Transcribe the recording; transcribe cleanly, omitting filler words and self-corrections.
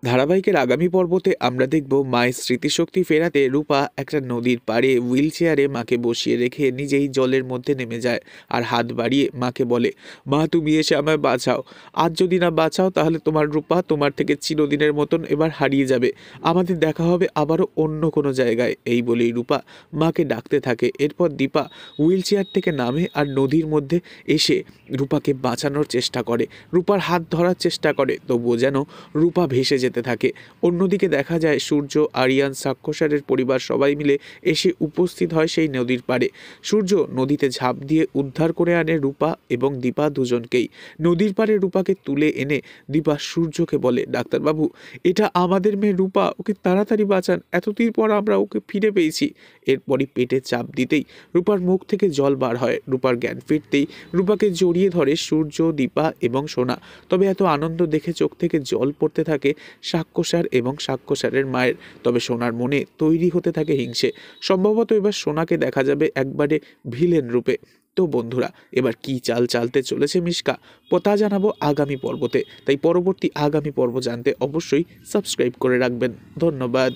ধারাবাহিকের আগামী পর্বতে আমরা দেখব মায়ের স্মৃতিশক্তি ফেরাতে রূপা একটা নদীর পাড়ে হুইল চেয়ারে মাকে বসিয়ে রেখে নিজেই জলের মধ্যে নেমে যায় আর হাত বাড়িয়ে মাকে বলে, মা তুমি এসে আমায় বাঁচাও। আজ যদি না বাঁচাও তাহলে তোমার রূপা তোমার থেকে চিরদিনের মতন এবার হারিয়ে যাবে। আমাদের দেখা হবে আবারও অন্য কোনো জায়গায়। এই বলেই রূপা মাকে ডাকতে থাকে। এরপর দীপা হুইল চেয়ার থেকে নামে আর নদীর মধ্যে এসে রূপাকে বাঁচানোর চেষ্টা করে, রূপার হাত ধরার চেষ্টা করে, তবুও যেন রূপা ভেসে যেতে থাকে। অন্যদিকে দেখা যায় সূর্য, আরিয়ান, সাক্ষ্যসারের পরিবার সবাই মিলে এসে উপস্থিত হয় সেই নদীর পাড়ে। সূর্য নদীতে ঝাঁপ দিয়ে উদ্ধার করে আনে রূপা এবং দীপা দুজনকেই। নদীর পাড়ে রূপাকে তুলে এনে দীপা সূর্যকে বলে, ডাক্তারবাবু এটা আমাদের মেয়ে রূপা, ওকে তাড়াতাড়ি বাঁচান, এতদিন পর আমরা ওকে ফিরে পেয়েছি। এরপরই পেটে চাপ দিতেই রূপার মুখ থেকে জল বার হয়। রূপার জ্ঞান ফিরতেই রূপাকে জড়িয়ে ধরে সূর্য, দীপা এবং সোনা। তবে এত আনন্দ দেখে চোখ থেকে জল পড়তে থাকে সাক্ষ্যসার এবং সাক্ষ্যসারের মায়ের। তবে সোনার মনে তৈরি হতে থাকে হিংসে। সম্ভবত এবার সোনাকে দেখা যাবে একবারে ভিলেন রূপে। তো বন্ধুরা, এবার কি চাল চালতে চলেছে মিশকা, তা জানাবো আগামী পর্বতে। তাই পরবর্তী আগামী পর্ব জানতে অবশ্যই সাবস্ক্রাইব করে রাখবেন। ধন্যবাদ।